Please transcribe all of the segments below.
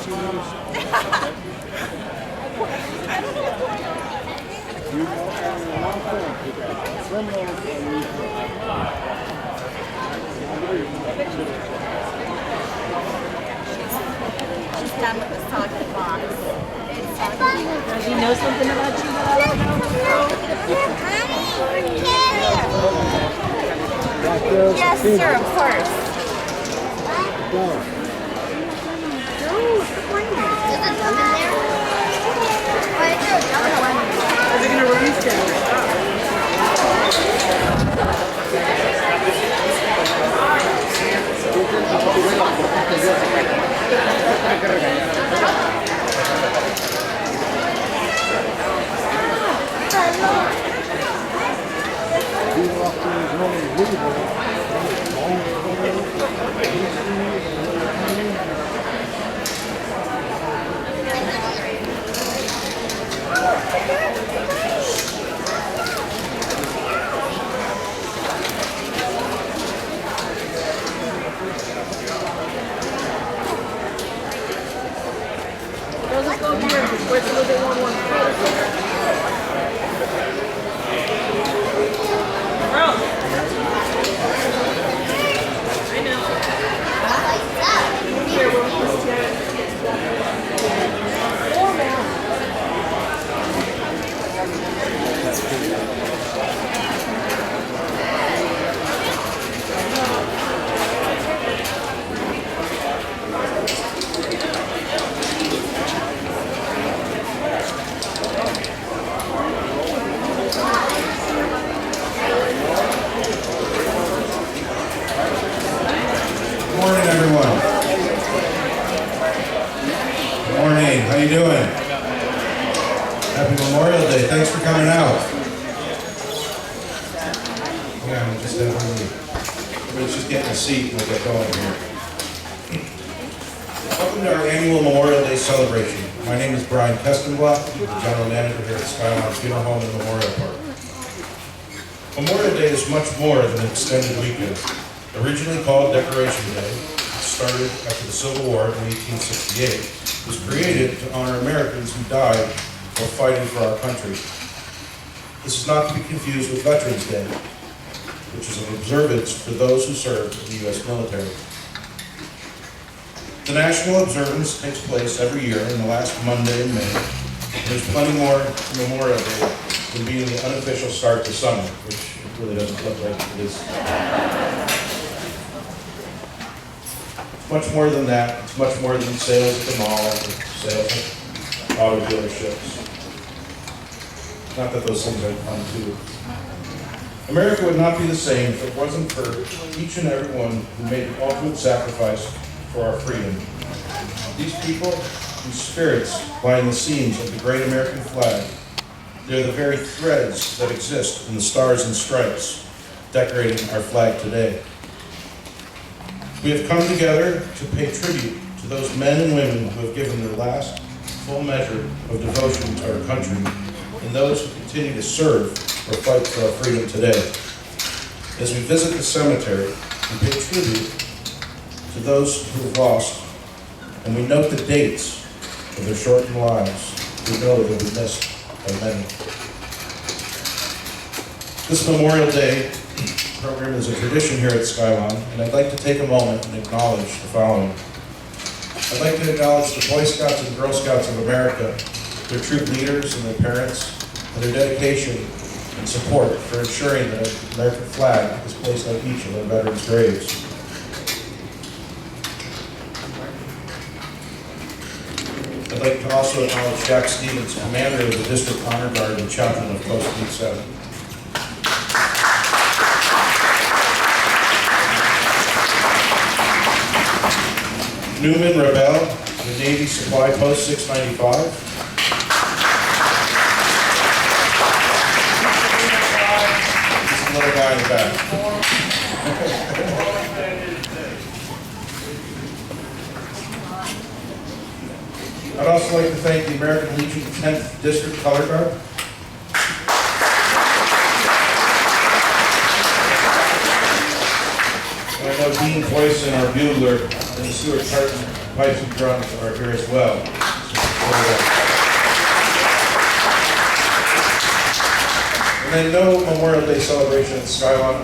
She's done with the soggy box. Does he know something about you that I don't know? Yes, sir, of course. Is it going to release it? Doesn't go here. Just wait till they want one. Good morning, everyone. Good morning. How you doing? Happy Memorial Day. Thanks for coming out. Yeah, I'm just everybody's just getting a seat and we'll get going here. Welcome to our annual Memorial Day celebration. My name is Brian Kestenblock, I'm the General Manager here at SkyLawn Funeral Home and Memorial Park. Memorial Day is much more than an extended weekend. Originally called Decoration Day, it started after the Civil War in 1868. It was created to honor Americans who died while fighting for our country. This is not to be confused with Veterans Day, which is an observance for those who served in the U.S. military. The national observance takes place every year in the last Monday in May. There's plenty more to Memorial Day than being the unofficial start to summer, which really doesn't look like it is. Much more than that. It's much more than sales at the mall, or sales at auto dealerships. Not that those things aren't fun too. America would not be the same if it wasn't for each and every one who made the ultimate sacrifice for our freedom. These people whose spirits lie in the seams of the great American flag, they're the very threads that exist in the stars and stripes decorating our flag today. We have come together to pay tribute to those men and women who have given their last full measure of devotion to our country and those who continue to serve or fight for our freedom today. As we visit the cemetery, we pay tribute to those who have lost, and we note the dates of their shortened lives. We know they'll be missed by many. This Memorial Day program is a tradition here at SkyLawn, and I'd like to take a moment and acknowledge the following. I'd like to acknowledge the Boy Scouts and Girl Scouts of America, their troop leaders and their parents, and their dedication and support for ensuring that an American flag is placed on each of our veterans' graves. I'd like to also acknowledge Jack Stevens, Commander of the District Honor Guard and Chaplain of Post 87. Newman Rebel, the Navy Supply Post 695. This is a little guy in the back. I'd also like to thank the American Legion 10th District Color Guard. And I know Dean Boyce and our bugler, and Stuart Tartan, pipes and drums are here as well. And then no Memorial Day celebration at SkyLawn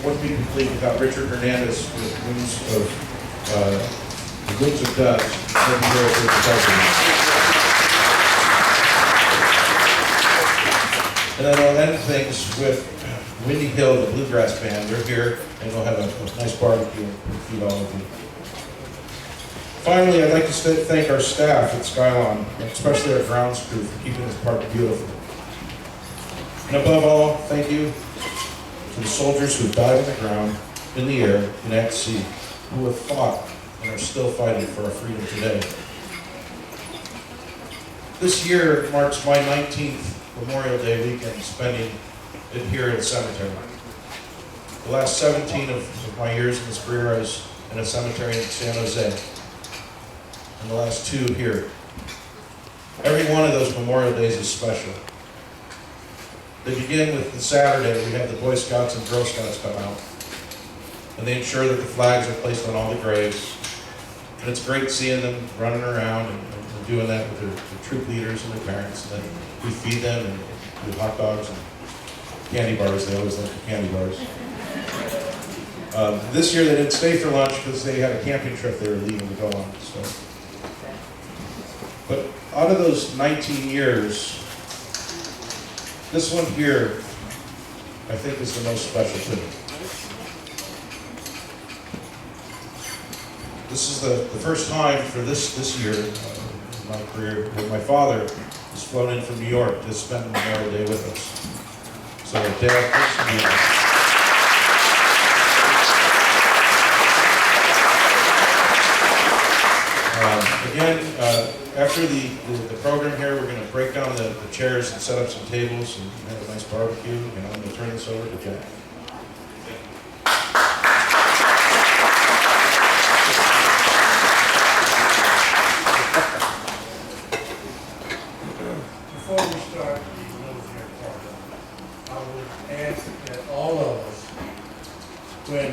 wouldn't be complete without Richard Hernandez with Wings of Dutch. And then we'll end things with Windy Hill, the Bluegrass Band. They're here, and we'll have a nice barbecue and feed all of you. Finally, I'd like to thank our staff at SkyLawn, especially our grounds crew, for keeping this park beautiful. And above all, thank you to the soldiers who died on the ground, in the air, and at sea, who have fought and are still fighting for our freedom today. This year marks my 19th Memorial Day weekend spending it here at the cemetery. The last 17 of my years in this career, I was in a cemetery in San Jose, and the last 2 here. Every one of those Memorial Days is special. They begin with the Saturday. We have the Boy Scouts and Girl Scouts come out, and they ensure that the flags are placed on all the graves. And it's great seeing them running around and doing that with their troop leaders and their parents. And then we feed them and do hot dogs and candy bars. They always like the candy bars. This year they didn't stay for lunch because they had a camping trip they were leaving to go on. So, but out of those 19 years, this one here, I think, is the most special to me. This is the first time for this year in my career where my father was flown in from New York to spend Memorial Day with us. So, Dad, thanks for being here. Again, after the program here, we're going to break down the chairs and set up some tables and have a nice barbecue. And I'm going to turn this over to Jack. Before we start the military part, I would ask that all of us, when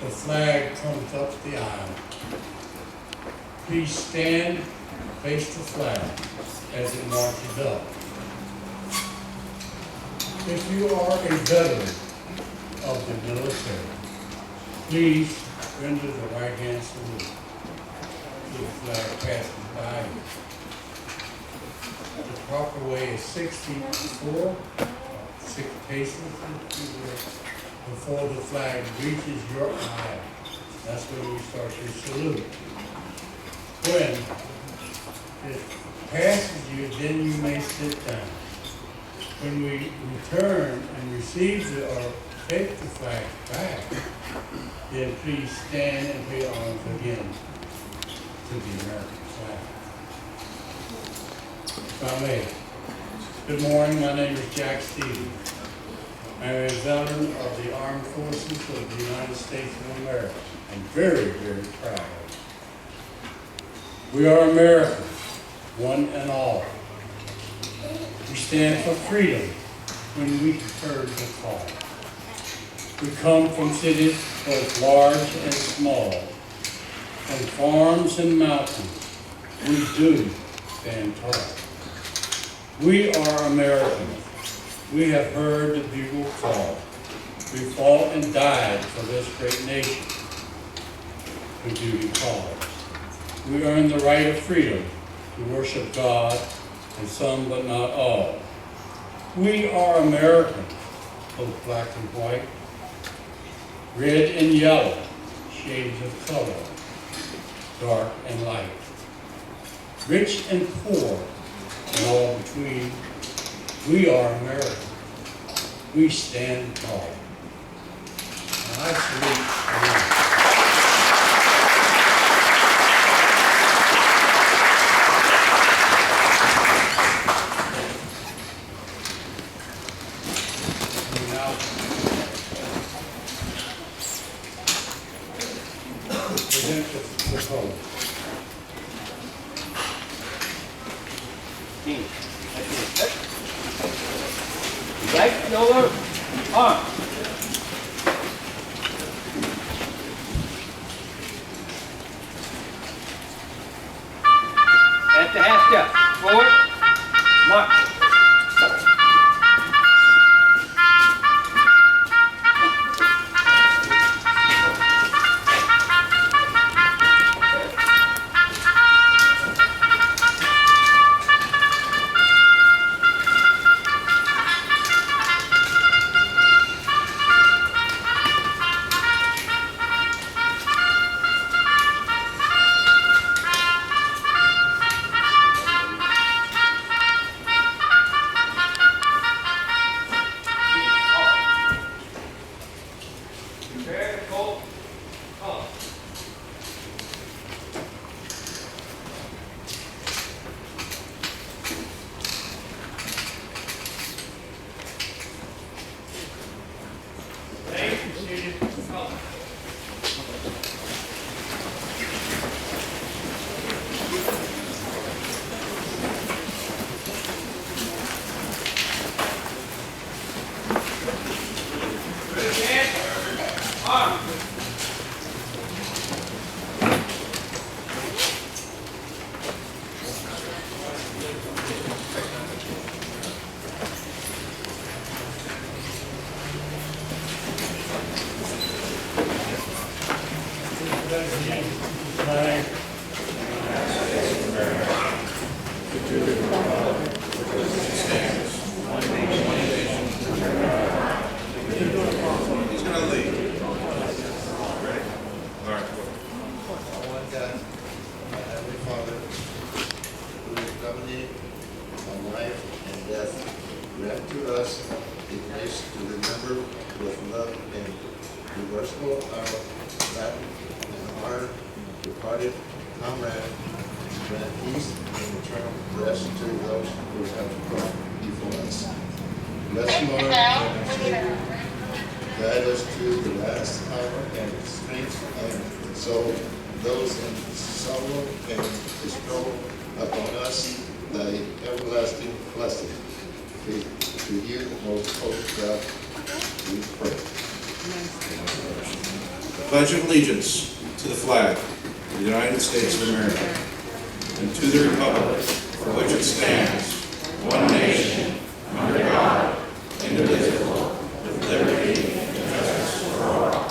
the flag comes up the aisle, please stand, face the flag as it marches up. If you are a veteran of the military, please render the right hand salute to the flag passing by you. The proper way is 6 feet before, 6 paces before the flag reaches your aisle. That's when we start your salute. When it passes you, then you may sit down. When we return and receive or take the flag back, then please stand and put your arms again to the American flag. If I may. Good morning, my name is Jack Stevens. I'm a veteran of the Armed Forces of the United States of America. I'm very, very proud of it. We are Americans, one and all. We stand for freedom when we heard the call. We come from cities both large and small, from farms and mountains. We do stand tall. We are Americans. We have heard the bugle call. We fought and died for this great nation. The duty calls. We earn the right of freedom to worship God, and some but not all. We are Americans, both black and white, red and yellow, shades of color, dark and light, rich and poor, and all between. We are Americans. We stand tall. And I salute America. Right shoulder, arm. That's the half step. Forward. March. Prepare to fold. Color. Thank you, student. Color. Good hand. Arm. He's gonna lead. Ready? All right. One God, my Heavenly Father, who is governing on life and death, grant to us the grace to remember with love and reversible our Latin and our departed comrade, grant peace and eternal rest to those who have gone before us. Bless Lord and our Savior, guide us to the last hour and strength and console those in sorrow and bestow upon us thy everlasting blessing. To you, most holy God, we pray. Pledge of allegiance to the flag of the United States of America and to the republic for which it stands, one nation, under God, indivisible, with liberty and justice for all.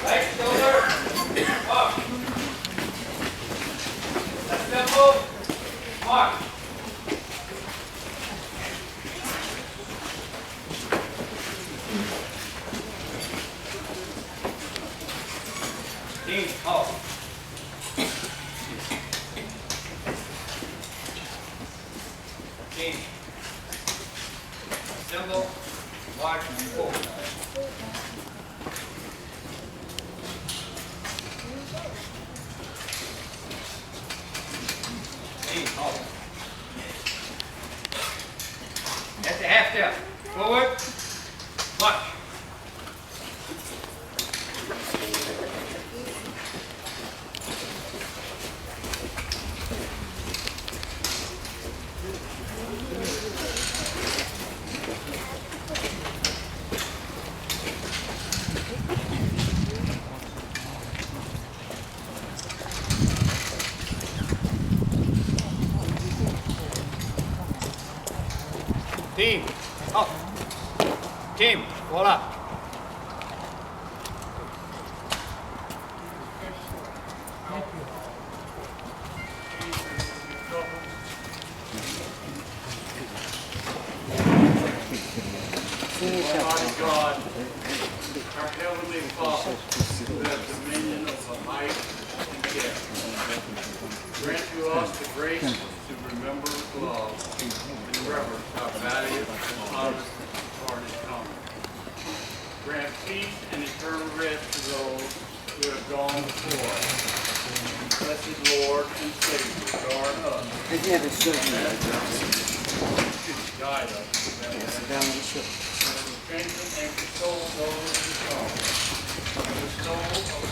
Right shoulder. Up. Left temple. March. Team out. Team. Assemble. March forward. Team out. That's the half step. Forward. March. Team, up. Team, voilà. Almighty God, our Heavenly Father, who has dominion over life and death, grant to us the grace to remember, love, and reverence our valued and honest departed comrades. Grant peace and eternal rest to those who have gone before us. Blessed Lord and Savior, guard us. Guide us. Strengthen and console those who come. The soul of